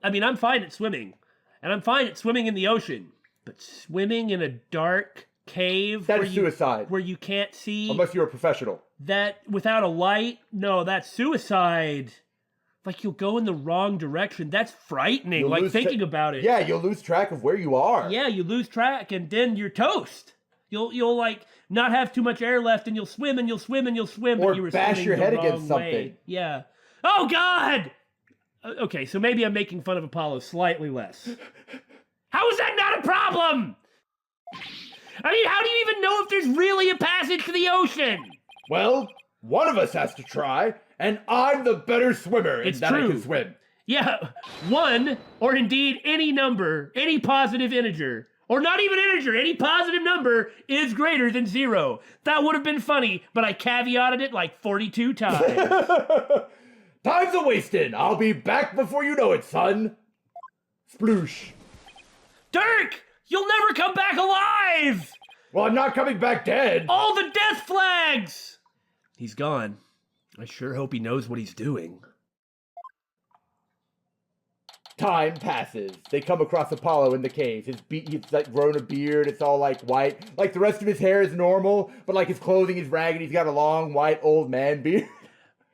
I mean, I'm fine at swimming. And I'm fine at swimming in the ocean. But swimming in a dark cave... That's suicide. Where you can't see... Unless you're a professional. That, without a light? No, that's suicide. Like, you'll go in the wrong direction. That's frightening, You'll thinking about it. Yeah, you'll lose track of where you are. Yeah, you lose track, and then you're toast. You'll not have too much air left, and you'll swim, and you'll swim, and you'll swim. Or but you were bash swimming your the head wrong against something. way. Yeah. Oh, God! Okay, so maybe I'm making fun of Apollo slightly less. How is that not a problem? I mean, how do you even know if there's really a passage to the ocean? Well, one of us has to try, and I'm the better swimmer in that I can swim. Yeah, one, or indeed any number, any positive integer, or not even integer, any positive number is greater than 0. That would have been funny, but I caveated it like 42 times. Time's a-wasting. I'll be back before you know it, son. Sploosh. Dhurke! You'll never come back alive! Well, I'm not coming back dead. All the death flags! He's gone. I sure hope he knows what he's doing. Time passes. They come across Apollo in the cave. He's grown a beard. It's all white. Like the rest of his hair is normal, but his clothing is ragged. He's got a long white old man beard.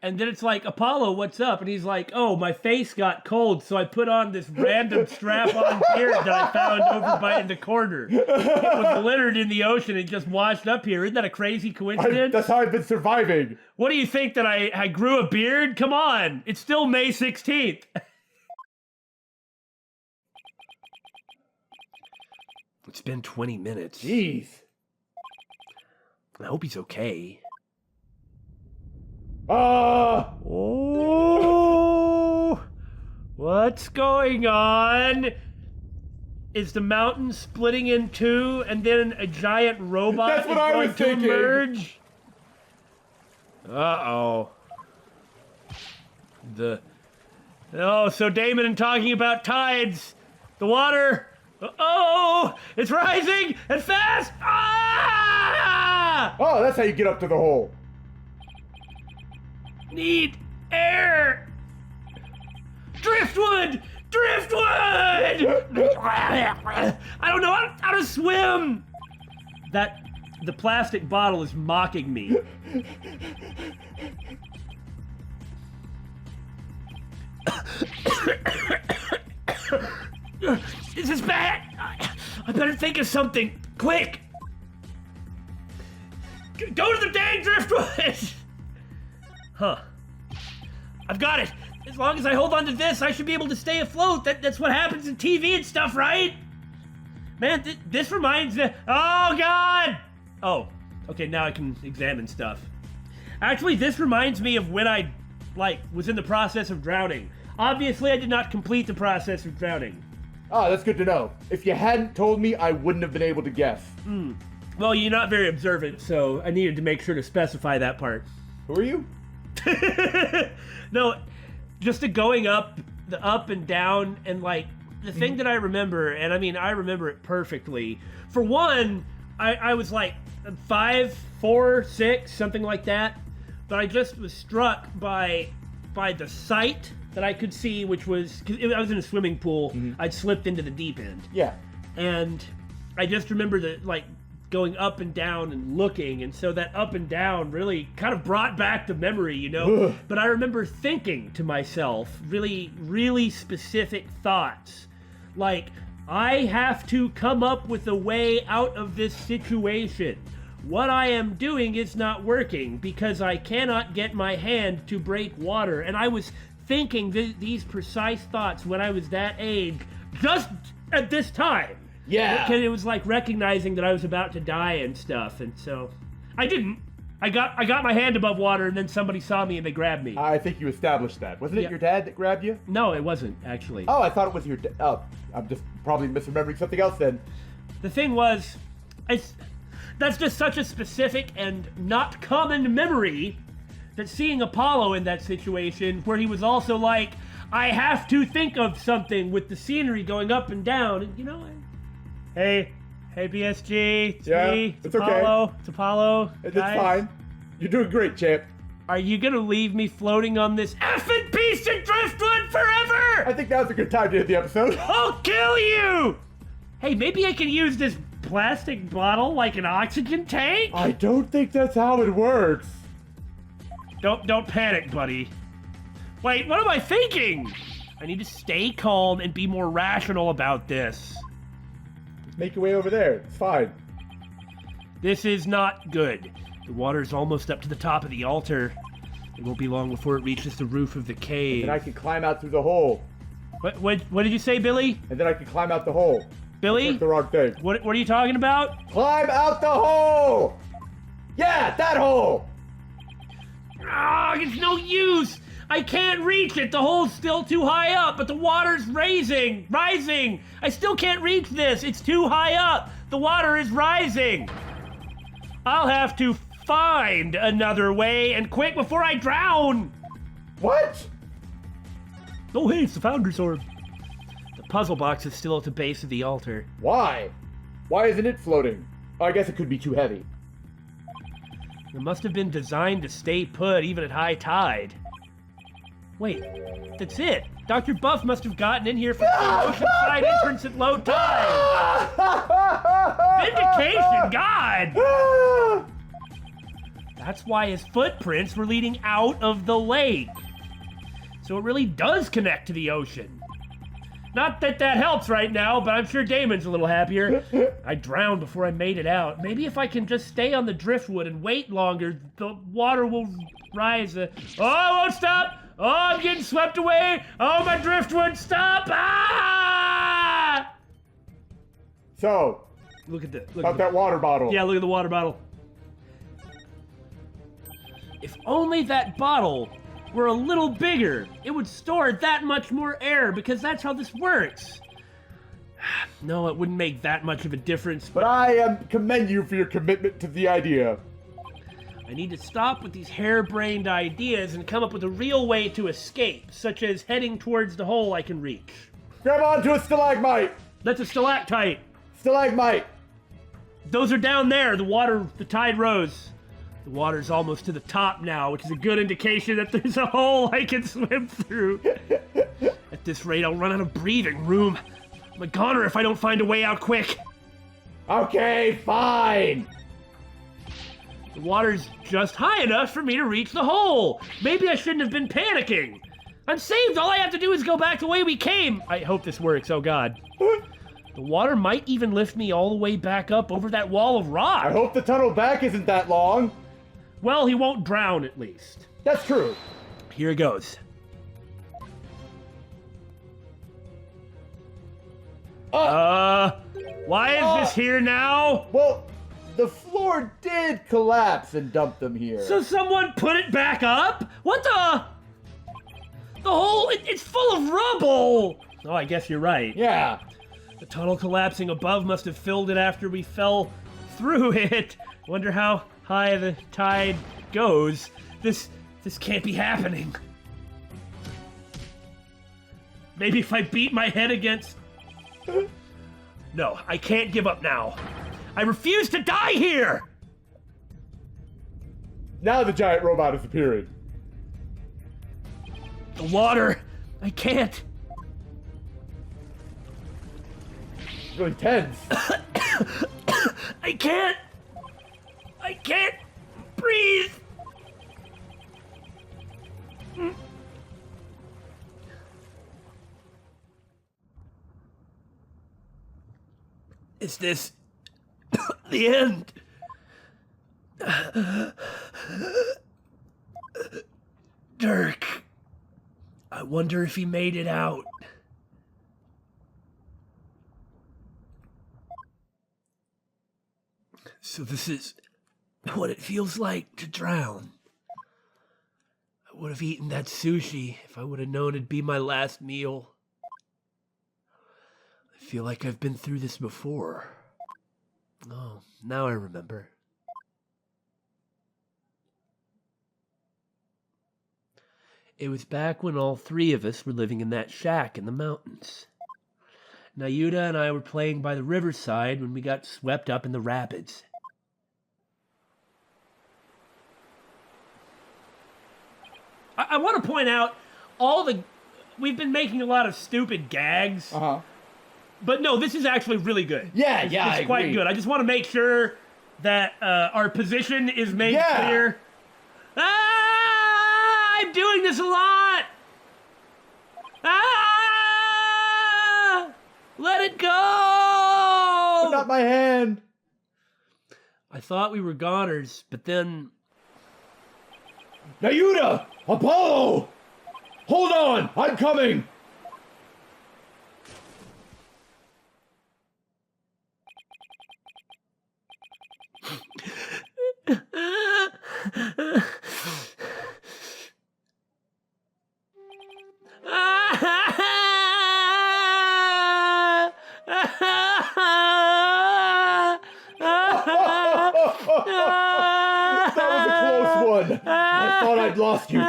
And then it's like, Apollo, what's up? And he's like, oh, my face got cold, so I put on this random strap-on beard that I found over in the corner. It was littered in the ocean and just washed up here. Isn't that a crazy coincidence? That's how I've been surviving. What do you think, that I grew a beard? Come on. It's still May 16th. It's been 20 minutes. Jeez. I hope he's okay. Oh! What's going on? Is the mountain splitting in two and then a giant robot That's what is I going was to thinking. emerge? Uh-oh. So Daymon and talking about tides. The water... Oh! It's rising and fast! Ah! Oh, that's how you get up to the hole. Need air! Driftwood! Driftwood! I don't know how to swim! The plastic bottle is mocking me. This is bad! I better think of something. Quick! Go to the dang driftwood! Huh. I've got it. As long as I hold on to this, I should be able to stay afloat. That's what happens in TV and stuff, right? Man, this reminds me... Oh, God! Oh, okay, now I can examine stuff. Actually, this reminds me of when I, was in the process of drowning. Obviously, I did not complete the process of drowning. Ah, that's good to know. If you hadn't told me, I wouldn't have been able to guess. Well, you're not very observant, so I needed to make sure to specify that part. Who are you? No, just the going up, the up and down, and the thing that I remember, and I mean, I remember it perfectly. For one, I was 5, 4, 6, something like that, but I just was struck by the sight that I could see, which was, because I was in a swimming pool, I'd slipped into the deep end. Yeah. And I just remember the going up and down and looking, and so that up and down really kind of brought back the memory, you know? But I remember thinking to myself really, really specific thoughts. Like, I have to come up with a way out of this situation. What I am doing is not working because I cannot get my hand to break water. And I was thinking these precise thoughts when I was that age, just at this time. Yeah. Because it was like recognizing that I was about to die and stuff. And so I didn't. I got my hand above water, and then somebody saw me and they grabbed me. I think you established that. Wasn't it your dad that grabbed you? No, it wasn't, actually. Oh, I thought it was your dad. Oh, I'm just probably misremembering something else then. The thing was, that's just such a specific and not common memory that seeing Apollo in that situation, where he was also like, I have to think of something with the scenery going up and down, and you know, hey, BSG, it's me, it's Apollo, okay. It's Apollo, It's guys. fine. You're doing great, champ. Are you gonna leave me floating on this effing piece of driftwood forever? I think now's a good time to end the episode. I'll kill you! Hey, maybe I can use this plastic bottle like an oxygen tank? I don't think that's how it works. Don't panic, buddy. Wait, what am I thinking? I need to stay calm and be more rational about this. Just make your way over there. It's fine. This is not good. The water's almost up to the top of the altar. It won't be long before it reaches the roof of the cave. And I can climb out through the hole. What did you say, Billy? And then I can climb out the hole. Billy? That's the wrong thing. What are you talking about? Climb out the hole! Yeah, that hole! Ah, it's no use! I can't reach it! The hole's still too high up, but the water's rising! I still can't reach this! It's too high up! The water is rising! I'll have to find another way, and quick before I drown! What? Oh hey, it's the Founders Orb. The puzzle box is still at the base of the altar. Why? Why isn't it floating? Oh, I guess it could be too heavy. It must have been designed to stay put even at high tide. Wait, that's it. Dr. Buff must have gotten in here from the oceanside entrance at low tide. Vindication, God! That's why his footprints were leading out of the lake. So it really does connect to the ocean. Not that that helps right now, but I'm sure Daymon's a little happier. I drowned before I made it out. Maybe if I can just stay on the driftwood and wait longer, the water will rise. Oh, I won't stop! Oh, I'm getting swept away! Oh, my driftwood, stop! Ah! So, Look at that. about that water bottle. Yeah, look at the water bottle. If only that bottle were a little bigger, it would store that much more air, because that's how this works. No, it wouldn't make that much of a difference, But I commend you for your commitment to the idea. I need to stop with these harebrained ideas and come up with a real way to escape, such as heading towards the hole I can reach. Grab onto a stalagmite! That's a stalactite. Stalagmite! Those are down there. The tide rose. The water's almost to the top now, which is a good indication that there's a hole I can swim through. At this rate, I'll run out of breathing room. I'm a goner if I don't find a way out quick. Okay, fine! The water's just high enough for me to reach the hole. Maybe I shouldn't have been panicking. I'm saved. All I have to do is go back the way we came. I hope this works. Oh, God. The water might even lift me all the way back up over that wall of rock. I hope the tunnel back isn't that long. Well, he won't drown, at least. That's true. Here it goes. Why is this here now? Well, the floor did collapse and dump them here. So someone put it back up? What the? The hole, it's full of rubble. Oh, I guess you're right. Yeah. The tunnel collapsing above must have filled it after we fell through it. Wonder how high the tide goes. This can't be happening. Maybe if I beat my head against... No, I can't give up now. I refuse to die here! Now the giant robot is appearing. The water, I can't. It's really tense. I can't breathe. Is this the end? Dhurke. I wonder if he made it out. So this is what it feels like to drown. I would have eaten that sushi if I would have known it'd be my last meal. I feel like I've been through this before. Oh, now I remember. It was back when all three of us were living in that shack in the mountains. Nayuta and I were playing by the riverside when we got swept up in the rapids. I want to point out we've been making a lot of stupid gags. Uh-huh. But no, this is actually really good. Yeah, It's quite good. I just want to make sure that our position is made clear. Ah, I'm doing this a lot. Ah, let it go. But not my hand. I thought we were goners, but then... Nayuta! Apollo! Hold on! I'm coming! That was a close one. I thought I'd lost you two.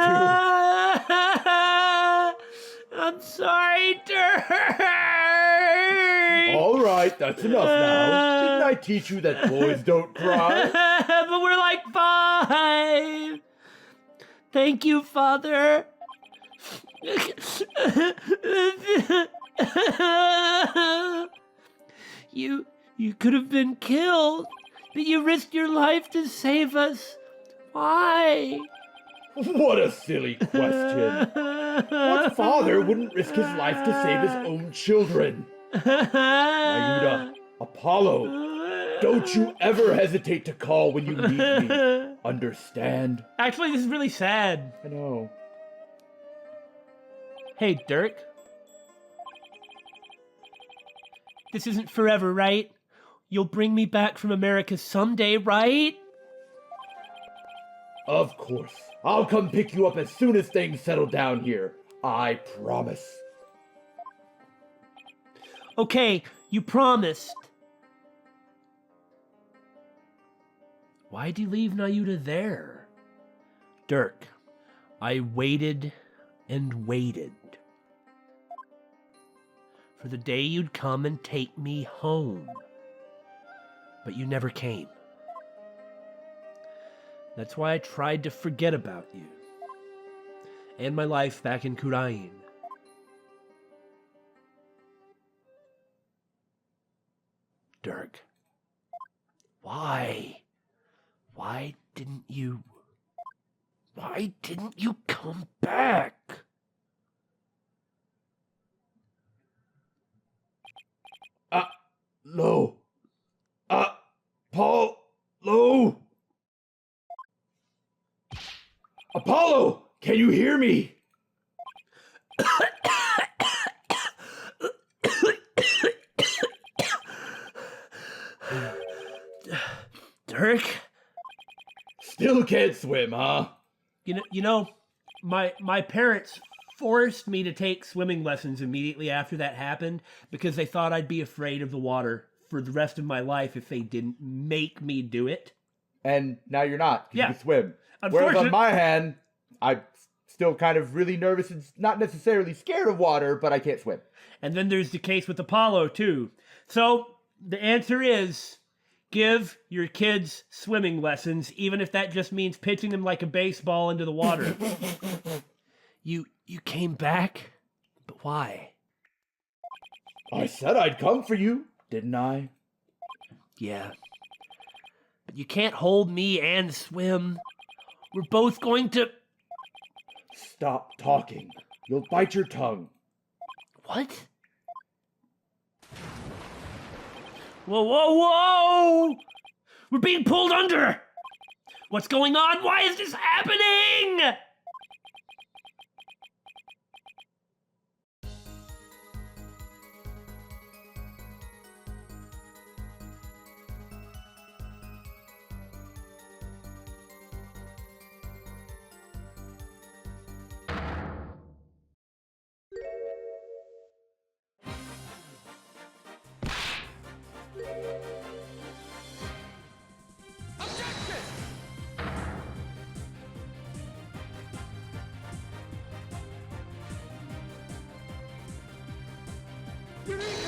I'm sorry, Dhurke. All right, that's enough now. Didn't I teach you that boys don't cry? But we're like 5. Thank you, Father. You could have been killed, but you risked your life to save us. Why? What a silly question. What father wouldn't risk his life to save his own children? Nayuta, Apollo, don't you ever hesitate to call when you need me. Understand? Actually, this is really sad. I know. Hey, Dhurke. This isn't forever, right? You'll bring me back from America someday, right? Of course. I'll come pick you up as soon as things settle down here. I promise. Okay, you promised. Why'd you leave Nayuta there? Dhurke, I waited and waited for the day you'd come and take me home. But you never came. That's why I tried to forget about you and my life back in Kurain. Dhurke, why? Why didn't you come back? Apollo! Apollo, can you hear me? Dhurke? Still can't swim, huh? You know, my parents forced me to take swimming lessons immediately after that happened because they thought I'd be afraid of the water for the rest of my life if they didn't make me do it. And now you're not, 'cause Yeah. you can swim. Whereas on my hand, I'm still kind of really nervous and not necessarily scared of water, but I can't swim. And then there's the case with Apollo, too. So the answer is give your kids swimming lessons, even if that just means pitching them like a baseball into the water. You came back? But why? I said I'd come for you, didn't I? Yeah, You can't hold me and swim. We're both going to... Stop talking. You'll bite your tongue. What? Whoa, whoa, whoa! We're being pulled under! What's going on? Why is this happening? Eureka!